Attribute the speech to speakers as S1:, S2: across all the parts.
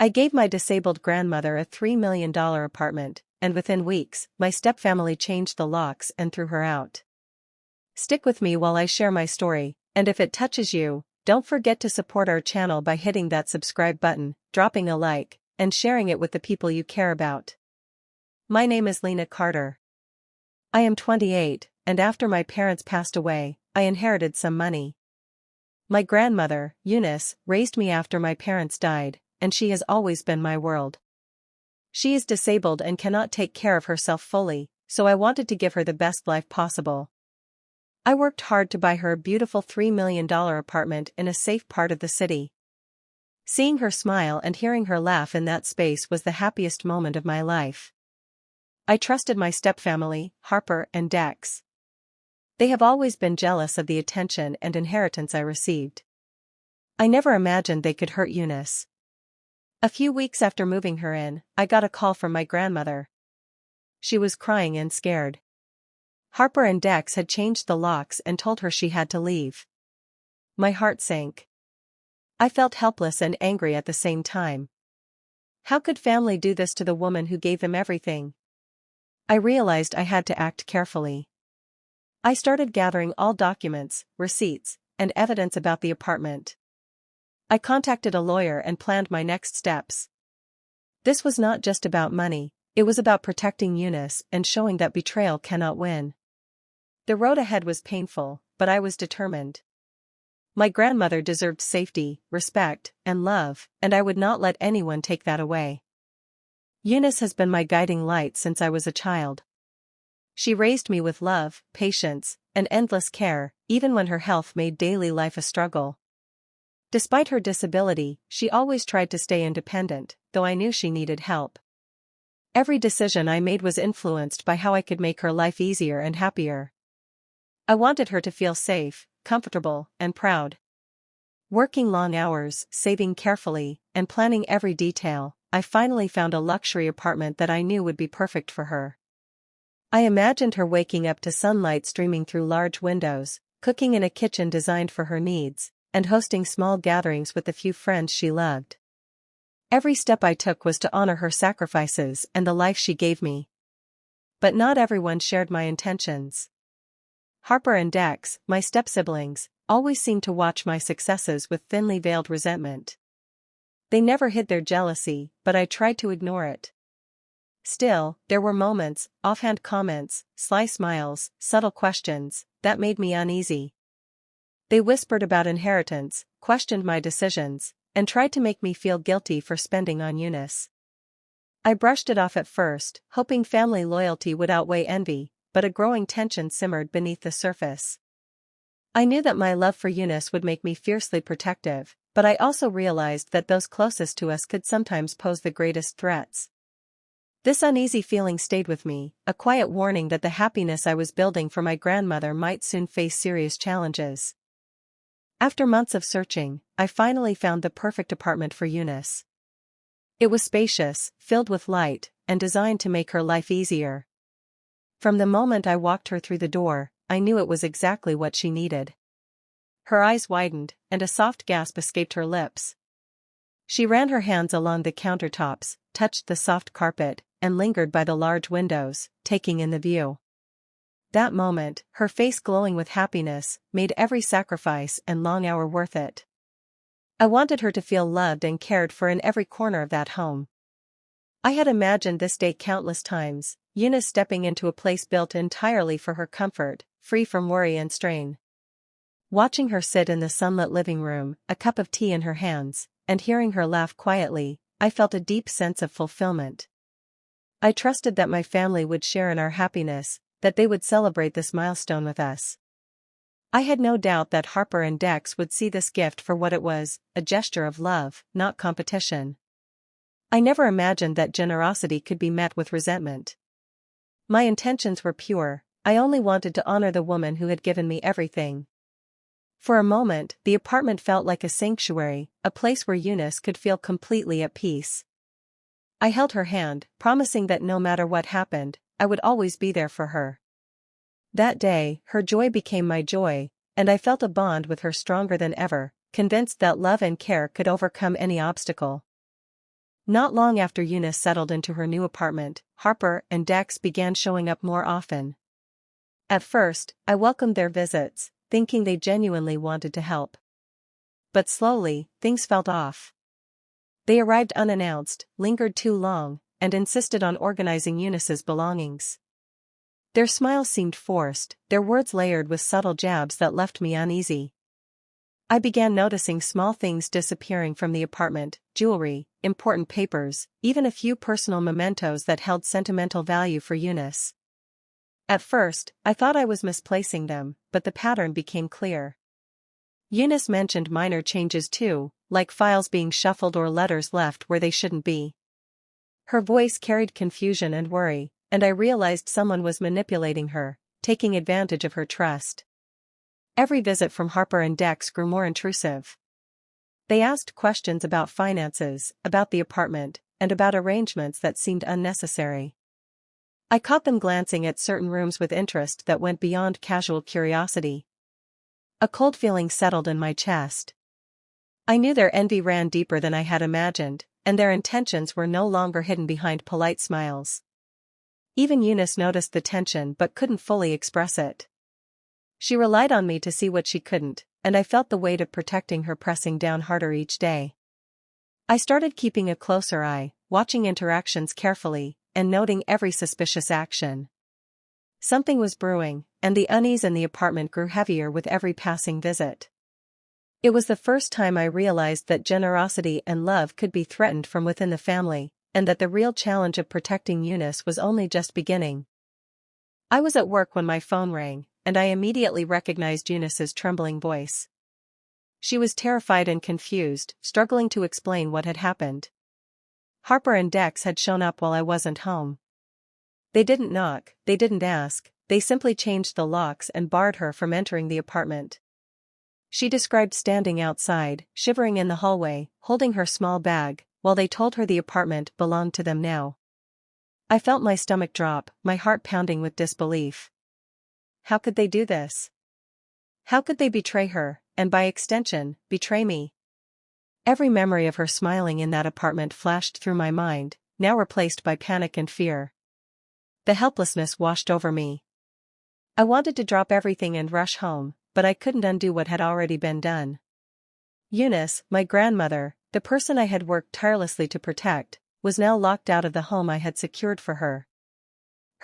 S1: I gave my disabled grandmother a $3 million apartment, and within weeks, my stepfamily changed the locks and threw her out. Stick with me while I share my story, and if it touches you, don't forget to support our channel by hitting that subscribe button, dropping a like, and sharing it with the people you care about. My name is Lena Carter. I am 28, and after my parents passed away, I inherited some money. My grandmother, Eunice, raised me after my parents died, and she has always been my world. She is disabled and cannot take care of herself fully, so I wanted to give her the best life possible. I worked hard to buy her a beautiful $3 million apartment in a safe part of the city. Seeing her smile and hearing her laugh in that space was the happiest moment of my life. I trusted my stepfamily, Harper and Dex. They have always been jealous of the attention and inheritance I received. I never imagined they could hurt Eunice. A few weeks after moving her in, I got a call from my grandmother. She was crying and scared. Harper and Dex had changed the locks and told her she had to leave. My heart sank. I felt helpless and angry at the same time. How could family do this to the woman who gave them everything? I realized I had to act carefully. I started gathering all documents, receipts, and evidence about the apartment. I contacted a lawyer and planned my next steps. This was not just about money, it was about protecting Eunice and showing that betrayal cannot win. The road ahead was painful, but I was determined. My grandmother deserved safety, respect, and love, and I would not let anyone take that away. Eunice has been my guiding light since I was a child. She raised me with love, patience, and endless care, even when her health made daily life a struggle. Despite her disability, she always tried to stay independent, though I knew she needed help. Every decision I made was influenced by how I could make her life easier and happier. I wanted her to feel safe, comfortable, and proud. Working long hours, saving carefully, and planning every detail, I finally found a luxury apartment that I knew would be perfect for her. I imagined her waking up to sunlight streaming through large windows, cooking in a kitchen designed for her needs, and hosting small gatherings with the few friends she loved. Every step I took was to honor her sacrifices and the life she gave me. But not everyone shared my intentions. Harper and Dex, my step-siblings, always seemed to watch my successes with thinly veiled resentment. They never hid their jealousy, but I tried to ignore it. Still, there were moments, offhand comments, sly smiles, subtle questions, that made me uneasy. They whispered about inheritance, questioned my decisions, and tried to make me feel guilty for spending on Eunice. I brushed it off at first, hoping family loyalty would outweigh envy, but a growing tension simmered beneath the surface. I knew that my love for Eunice would make me fiercely protective, but I also realized that those closest to us could sometimes pose the greatest threats. This uneasy feeling stayed with me, a quiet warning that the happiness I was building for my grandmother might soon face serious challenges. After months of searching, I finally found the perfect apartment for Eunice. It was spacious, filled with light, and designed to make her life easier. From the moment I walked her through the door, I knew it was exactly what she needed. Her eyes widened, and a soft gasp escaped her lips. She ran her hands along the countertops, touched the soft carpet, and lingered by the large windows, taking in the view. That moment, her face glowing with happiness, made every sacrifice and long hour worth it. I wanted her to feel loved and cared for in every corner of that home. I had imagined this day countless times, Eunice stepping into a place built entirely for her comfort, free from worry and strain. Watching her sit in the sunlit living room, a cup of tea in her hands, and hearing her laugh quietly, I felt a deep sense of fulfillment. I trusted that my family would share in our happiness, that they would celebrate this milestone with us. I had no doubt that Harper and Dex would see this gift for what it was, a gesture of love, not competition. I never imagined that generosity could be met with resentment. My intentions were pure, I only wanted to honor the woman who had given me everything. For a moment, the apartment felt like a sanctuary, a place where Eunice could feel completely at peace. I held her hand, promising that no matter what happened, I would always be there for her. That day, her joy became my joy, and I felt a bond with her stronger than ever, convinced that love and care could overcome any obstacle. Not long after Eunice settled into her new apartment, Harper and Dex began showing up more often. At first, I welcomed their visits, thinking they genuinely wanted to help. But slowly, things felt off. They arrived unannounced, lingered too long, and insisted on organizing Eunice's belongings. Their smiles seemed forced, their words layered with subtle jabs that left me uneasy. I began noticing small things disappearing from the apartment: jewelry, important papers, even a few personal mementos that held sentimental value for Eunice. At first, I thought I was misplacing them, but the pattern became clear. Eunice mentioned minor changes too, like files being shuffled or letters left where they shouldn't be. Her voice carried confusion and worry, and I realized someone was manipulating her, taking advantage of her trust. Every visit from Harper and Dex grew more intrusive. They asked questions about finances, about the apartment, and about arrangements that seemed unnecessary. I caught them glancing at certain rooms with interest that went beyond casual curiosity. A cold feeling settled in my chest. I knew their envy ran deeper than I had imagined, and their intentions were no longer hidden behind polite smiles. Even Eunice noticed the tension but couldn't fully express it. She relied on me to see what she couldn't, and I felt the weight of protecting her pressing down harder each day. I started keeping a closer eye, watching interactions carefully, and noting every suspicious action. Something was brewing, and the unease in the apartment grew heavier with every passing visit. It was the first time I realized that generosity and love could be threatened from within the family, and that the real challenge of protecting Eunice was only just beginning. I was at work when my phone rang, and I immediately recognized Eunice's trembling voice. She was terrified and confused, struggling to explain what had happened. Harper and Dex had shown up while I wasn't home. They didn't knock, they didn't ask, they simply changed the locks and barred her from entering the apartment. She described standing outside, shivering in the hallway, holding her small bag, while they told her the apartment belonged to them now. I felt my stomach drop, my heart pounding with disbelief. How could they do this? How could they betray her, and by extension, betray me? Every memory of her smiling in that apartment flashed through my mind, now replaced by panic and fear. The helplessness washed over me. I wanted to drop everything and rush home, but I couldn't undo what had already been done. Eunice, my grandmother, the person I had worked tirelessly to protect, was now locked out of the home I had secured for her.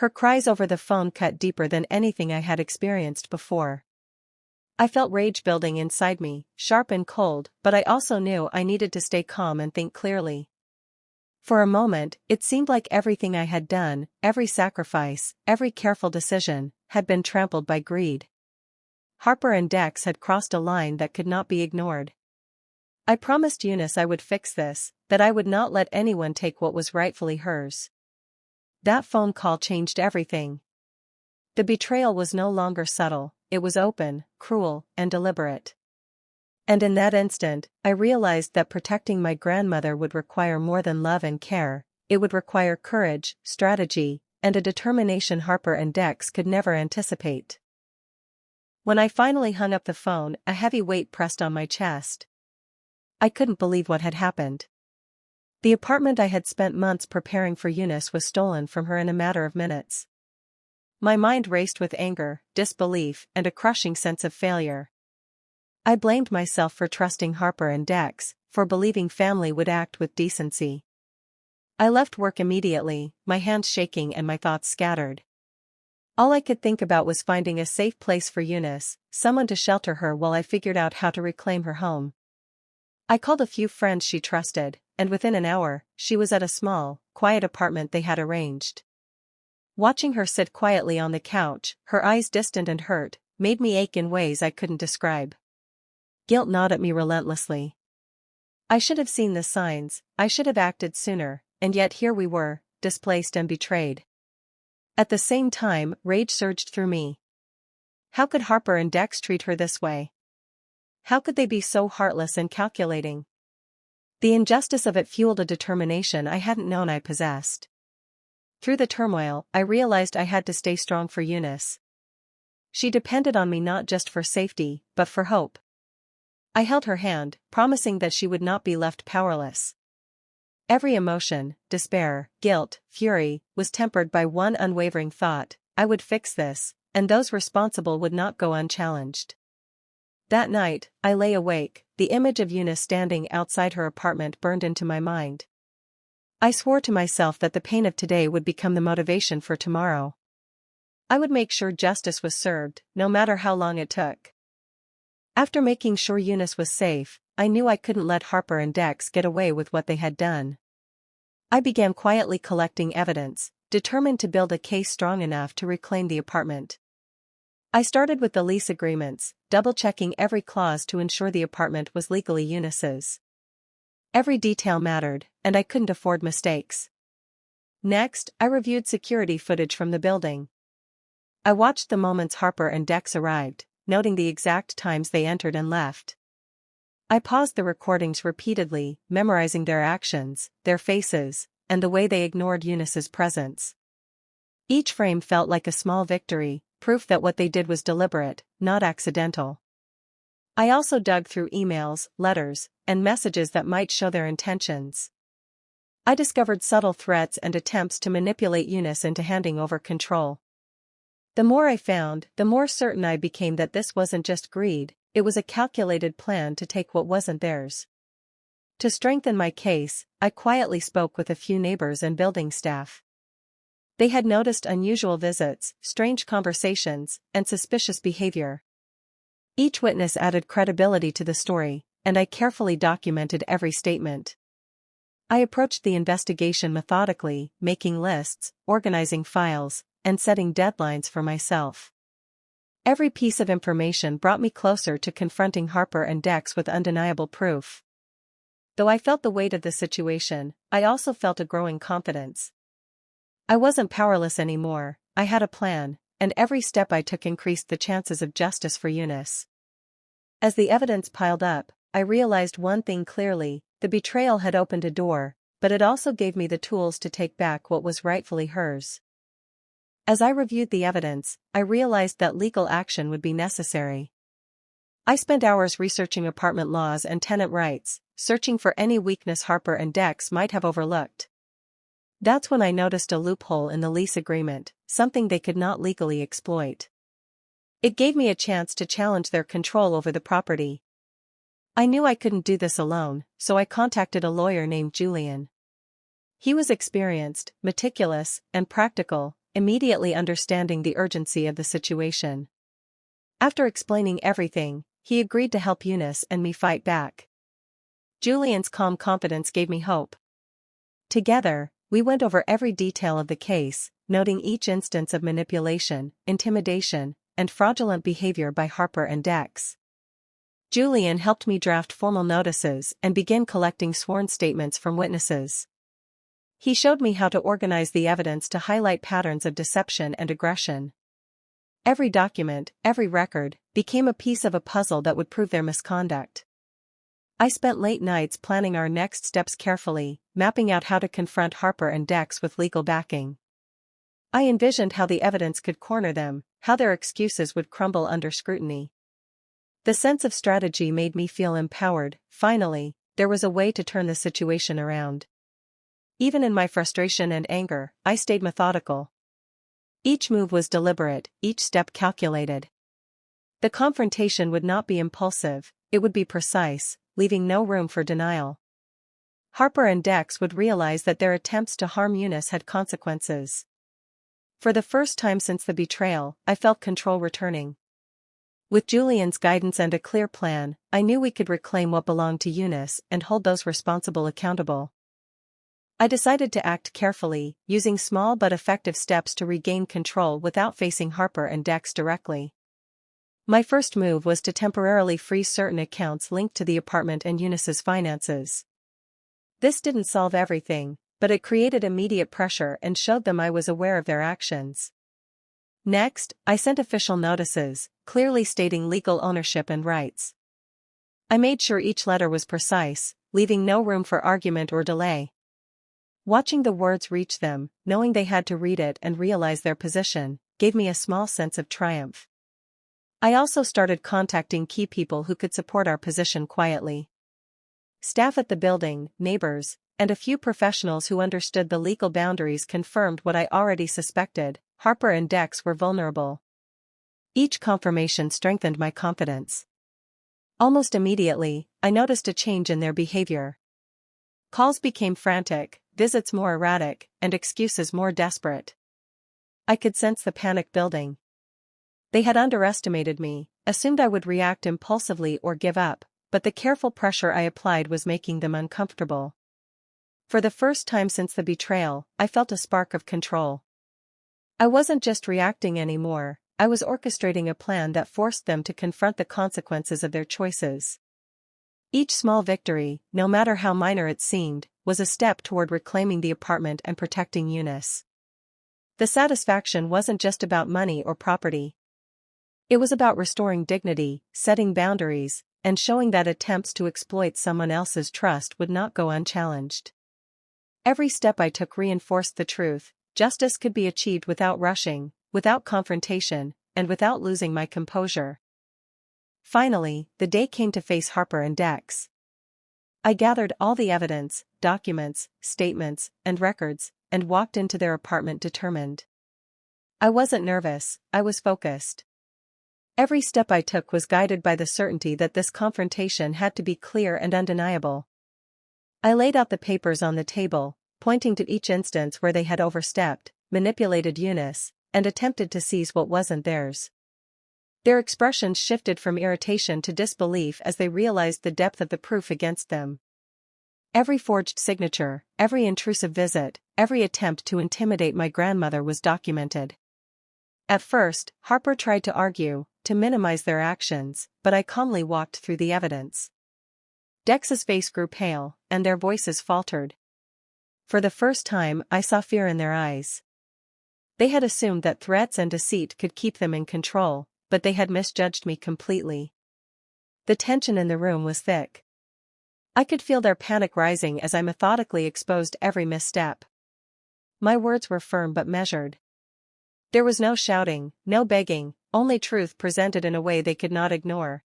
S1: Her cries over the phone cut deeper than anything I had experienced before. I felt rage building inside me, sharp and cold, but I also knew I needed to stay calm and think clearly. For a moment, it seemed like everything I had done, every sacrifice, every careful decision, had been trampled by greed. Harper and Dex had crossed a line that could not be ignored. I promised Eunice I would fix this, that I would not let anyone take what was rightfully hers. That phone call changed everything. The betrayal was no longer subtle, it was open, cruel, and deliberate. And in that instant, I realized that protecting my grandmother would require more than love and care. It would require courage, strategy, and a determination Harper and Dex could never anticipate. When I finally hung up the phone, a heavy weight pressed on my chest. I couldn't believe what had happened. The apartment I had spent months preparing for Eunice was stolen from her in a matter of minutes. My mind raced with anger, disbelief, and a crushing sense of failure. I blamed myself for trusting Harper and Dex, for believing family would act with decency. I left work immediately, my hands shaking and my thoughts scattered. All I could think about was finding a safe place for Eunice, someone to shelter her while I figured out how to reclaim her home. I called a few friends she trusted, and within an hour, she was at a small, quiet apartment they had arranged. Watching her sit quietly on the couch, her eyes distant and hurt, made me ache in ways I couldn't describe. Guilt gnawed at me relentlessly. I should have seen the signs, I should have acted sooner, and yet here we were, displaced and betrayed. At the same time, rage surged through me. How could Harper and Dex treat her this way? How could they be so heartless and calculating? The injustice of it fueled a determination I hadn't known I possessed. Through the turmoil, I realized I had to stay strong for Eunice. She depended on me not just for safety, but for hope. I held her hand, promising that she would not be left powerless. Every emotion, despair, guilt, fury, was tempered by one unwavering thought: I would fix this, and those responsible would not go unchallenged. That night, I lay awake, the image of Eunice standing outside her apartment burned into my mind. I swore to myself that the pain of today would become the motivation for tomorrow. I would make sure justice was served, no matter how long it took. After making sure Eunice was safe, I knew I couldn't let Harper and Dex get away with what they had done. I began quietly collecting evidence, determined to build a case strong enough to reclaim the apartment. I started with the lease agreements, double-checking every clause to ensure the apartment was legally Eunice's. Every detail mattered, and I couldn't afford mistakes. Next, I reviewed security footage from the building. I watched the moments Harper and Dex arrived, noting the exact times they entered and left. I paused the recordings repeatedly, memorizing their actions, their faces, and the way they ignored Eunice's presence. Each frame felt like a small victory, proof that what they did was deliberate, not accidental. I also dug through emails, letters, and messages that might show their intentions. I discovered subtle threats and attempts to manipulate Eunice into handing over control. The more I found, the more certain I became that this wasn't just greed, it was a calculated plan to take what wasn't theirs. To strengthen my case, I quietly spoke with a few neighbors and building staff. They had noticed unusual visits, strange conversations, and suspicious behavior. Each witness added credibility to the story, and I carefully documented every statement. I approached the investigation methodically, making lists, organizing files, and setting deadlines for myself. Every piece of information brought me closer to confronting Harper and Dex with undeniable proof. Though I felt the weight of the situation, I also felt a growing confidence. I wasn't powerless anymore, I had a plan, and every step I took increased the chances of justice for Eunice. As the evidence piled up, I realized one thing clearly: the betrayal had opened a door, but it also gave me the tools to take back what was rightfully hers. As I reviewed the evidence, I realized that legal action would be necessary. I spent hours researching apartment laws and tenant rights, searching for any weakness Harper and Dex might have overlooked. That's when I noticed a loophole in the lease agreement, something they could not legally exploit. It gave me a chance to challenge their control over the property. I knew I couldn't do this alone, so I contacted a lawyer named Julian. He was experienced, meticulous, and practical, immediately understanding the urgency of the situation. After explaining everything, he agreed to help Eunice and me fight back. Julian's calm confidence gave me hope. Together, we went over every detail of the case, noting each instance of manipulation, intimidation, and fraudulent behavior by Harper and Dex. Julian helped me draft formal notices and begin collecting sworn statements from witnesses. He showed me how to organize the evidence to highlight patterns of deception and aggression. Every document, every record, became a piece of a puzzle that would prove their misconduct. I spent late nights planning our next steps carefully, mapping out how to confront Harper and Dex with legal backing. I envisioned how the evidence could corner them, how their excuses would crumble under scrutiny. The sense of strategy made me feel empowered. Finally, there was a way to turn the situation around. Even in my frustration and anger, I stayed methodical. Each move was deliberate, each step calculated. The confrontation would not be impulsive, it would be precise, leaving no room for denial. Harper and Dex would realize that their attempts to harm Eunice had consequences. For the first time since the betrayal, I felt control returning. With Julian's guidance and a clear plan, I knew we could reclaim what belonged to Eunice and hold those responsible accountable. I decided to act carefully, using small but effective steps to regain control without facing Harper and Dex directly. My first move was to temporarily freeze certain accounts linked to the apartment and Eunice's finances. This didn't solve everything, but it created immediate pressure and showed them I was aware of their actions. Next, I sent official notices, clearly stating legal ownership and rights. I made sure each letter was precise, leaving no room for argument or delay. Watching the words reach them, knowing they had to read it and realize their position, gave me a small sense of triumph. I also started contacting key people who could support our position quietly. Staff at the building, neighbors, and a few professionals who understood the legal boundaries confirmed what I already suspected: Harper and Dex were vulnerable. Each confirmation strengthened my confidence. Almost immediately, I noticed a change in their behavior. Calls became frantic, visits more erratic, and excuses more desperate. I could sense the panic building. They had underestimated me, assumed I would react impulsively or give up, but the careful pressure I applied was making them uncomfortable. For the first time since the betrayal, I felt a spark of control. I wasn't just reacting anymore, I was orchestrating a plan that forced them to confront the consequences of their choices. Each small victory, no matter how minor it seemed, was a step toward reclaiming the apartment and protecting Eunice. The satisfaction wasn't just about money or property. It was about restoring dignity, setting boundaries, and showing that attempts to exploit someone else's trust would not go unchallenged. Every step I took reinforced the truth: justice could be achieved without rushing, without confrontation, and without losing my composure. Finally, the day came to face Harper and Dex. I gathered all the evidence, documents, statements, and records, and walked into their apartment determined. I wasn't nervous, I was focused. Every step I took was guided by the certainty that this confrontation had to be clear and undeniable. I laid out the papers on the table, pointing to each instance where they had overstepped, manipulated Eunice, and attempted to seize what wasn't theirs. Their expressions shifted from irritation to disbelief as they realized the depth of the proof against them. Every forged signature, every intrusive visit, every attempt to intimidate my grandmother was documented. At first, Harper tried to argue, to minimize their actions, but I calmly walked through the evidence. Dex's face grew pale, and their voices faltered. For the first time, I saw fear in their eyes. They had assumed that threats and deceit could keep them in control, but they had misjudged me completely. The tension in the room was thick. I could feel their panic rising as I methodically exposed every misstep. My words were firm but measured. There was no shouting, no begging, only truth presented in a way they could not ignore.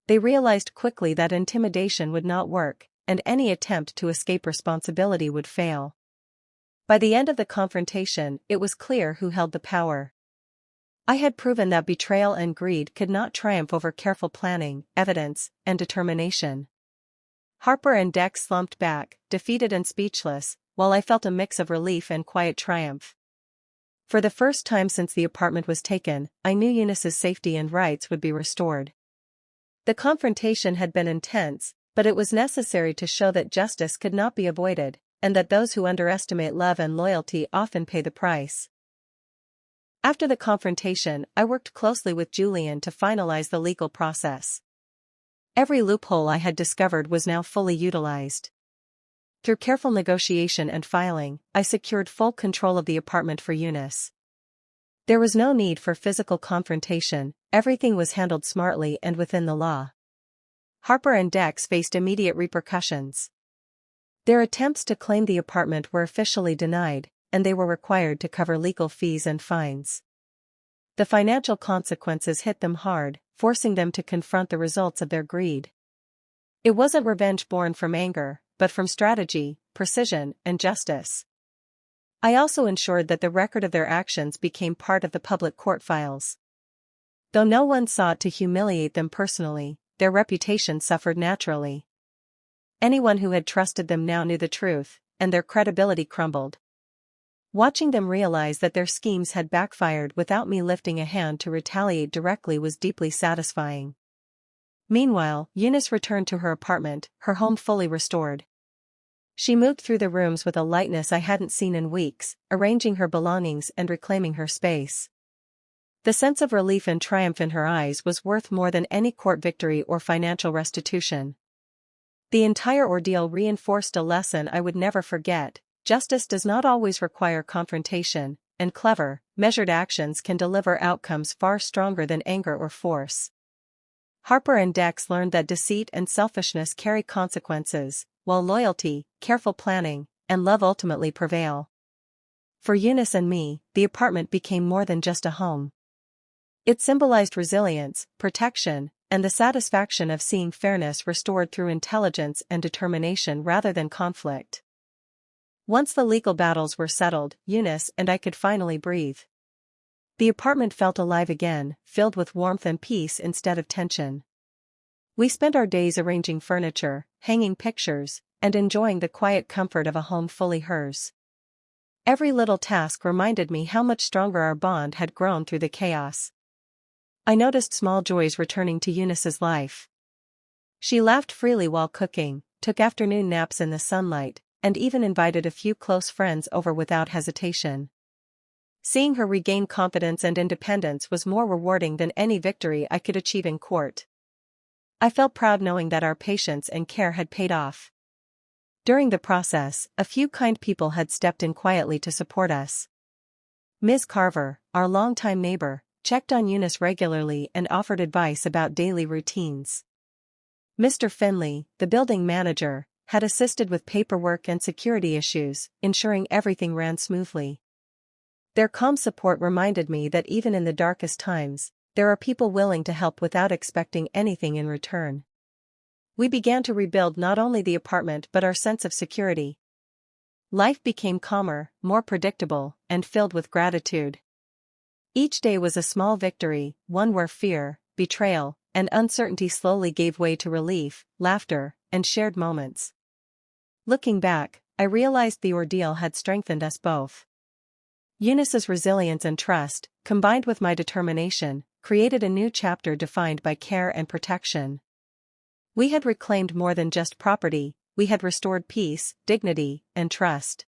S1: They realized quickly that intimidation would not work, and any attempt to escape responsibility would fail. By the end of the confrontation, it was clear who held the power. I had proven that betrayal and greed could not triumph over careful planning, evidence, and determination. Harper and Dex slumped back, defeated and speechless, while I felt a mix of relief and quiet triumph. For the first time since the apartment was taken, I knew Eunice's safety and rights would be restored. The confrontation had been intense, but it was necessary to show that justice could not be avoided, and that those who underestimate love and loyalty often pay the price. After the confrontation, I worked closely with Julian to finalize the legal process. Every loophole I had discovered was now fully utilized. Through careful negotiation and filing, I secured full control of the apartment for Eunice. There was no need for physical confrontation, everything was handled smartly and within the law. Harper and Dex faced immediate repercussions. Their attempts to claim the apartment were officially denied, and they were required to cover legal fees and fines. The financial consequences hit them hard, forcing them to confront the results of their greed. It wasn't revenge born from anger, but from strategy, precision, and justice. I also ensured that the record of their actions became part of the public court files. Though no one sought to humiliate them personally, their reputation suffered naturally. Anyone who had trusted them now knew the truth, and their credibility crumbled. Watching them realize that their schemes had backfired without me lifting a hand to retaliate directly was deeply satisfying. Meanwhile, Eunice returned to her apartment, her home fully restored. She moved through the rooms with a lightness I hadn't seen in weeks, arranging her belongings and reclaiming her space. The sense of relief and triumph in her eyes was worth more than any court victory or financial restitution. The entire ordeal reinforced a lesson I would never forget: justice does not always require confrontation, and clever, measured actions can deliver outcomes far stronger than anger or force. Harper and Dex learned that deceit and selfishness carry consequences, while loyalty, careful planning, and love ultimately prevail. For Eunice and me, the apartment became more than just a home. It symbolized resilience, protection, and the satisfaction of seeing fairness restored through intelligence and determination rather than conflict. Once the legal battles were settled, Eunice and I could finally breathe. The apartment felt alive again, filled with warmth and peace instead of tension. We spent our days arranging furniture, hanging pictures, and enjoying the quiet comfort of a home fully hers. Every little task reminded me how much stronger our bond had grown through the chaos. I noticed small joys returning to Eunice's life. She laughed freely while cooking, took afternoon naps in the sunlight, and even invited a few close friends over without hesitation. Seeing her regain confidence and independence was more rewarding than any victory I could achieve in court. I felt proud knowing that our patience and care had paid off. During the process, a few kind people had stepped in quietly to support us. Ms. Carver, our longtime neighbor, checked on Eunice regularly and offered advice about daily routines. Mr. Finley, the building manager, had assisted with paperwork and security issues, ensuring everything ran smoothly. Their calm support reminded me that even in the darkest times, there are people willing to help without expecting anything in return. We began to rebuild not only the apartment but our sense of security. Life became calmer, more predictable, and filled with gratitude. Each day was a small victory, one where fear, betrayal, and uncertainty slowly gave way to relief, laughter, and shared moments. Looking back, I realized the ordeal had strengthened us both. Eunice's resilience and trust, combined with my determination, created a new chapter defined by care and protection. We had reclaimed more than just property, we had restored peace, dignity, and trust.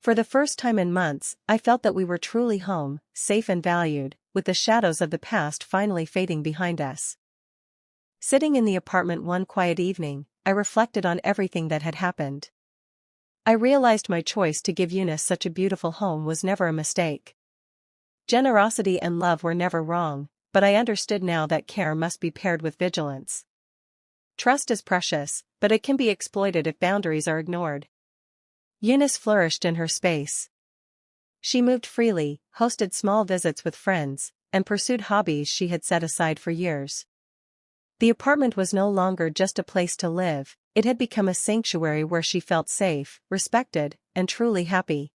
S1: For the first time in months, I felt that we were truly home, safe and valued, with the shadows of the past finally fading behind us. Sitting in the apartment one quiet evening, I reflected on everything that had happened. I realized my choice to give Eunice such a beautiful home was never a mistake. Generosity and love were never wrong, but I understood now that care must be paired with vigilance. Trust is precious, but it can be exploited if boundaries are ignored. Eunice flourished in her space. She moved freely, hosted small visits with friends, and pursued hobbies she had set aside for years. The apartment was no longer just a place to live, it had become a sanctuary where she felt safe, respected, and truly happy.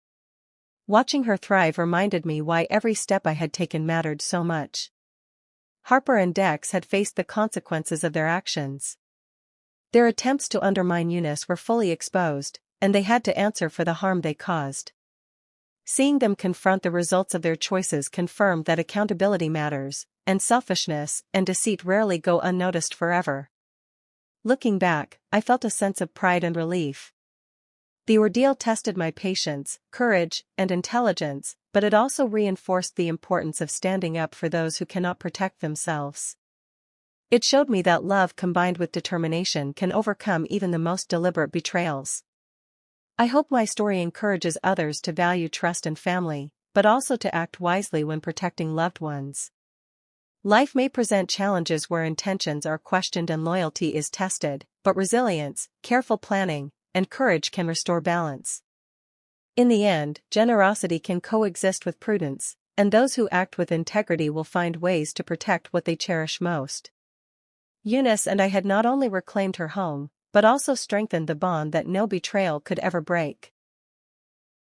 S1: Watching her thrive reminded me why every step I had taken mattered so much. Harper and Dex had faced the consequences of their actions. Their attempts to undermine Eunice were fully exposed, and they had to answer for the harm they caused. Seeing them confront the results of their choices confirmed that accountability matters, and selfishness and deceit rarely go unnoticed forever. Looking back, I felt a sense of pride and relief. The ordeal tested my patience, courage, and intelligence, but it also reinforced the importance of standing up for those who cannot protect themselves. It showed me that love combined with determination can overcome even the most deliberate betrayals. I hope my story encourages others to value trust and family, but also to act wisely when protecting loved ones. Life may present challenges where intentions are questioned and loyalty is tested, but resilience, careful planning, and courage can restore balance. In the end, generosity can coexist with prudence, and those who act with integrity will find ways to protect what they cherish most. Eunice and I had not only reclaimed her home, but also strengthened the bond that no betrayal could ever break.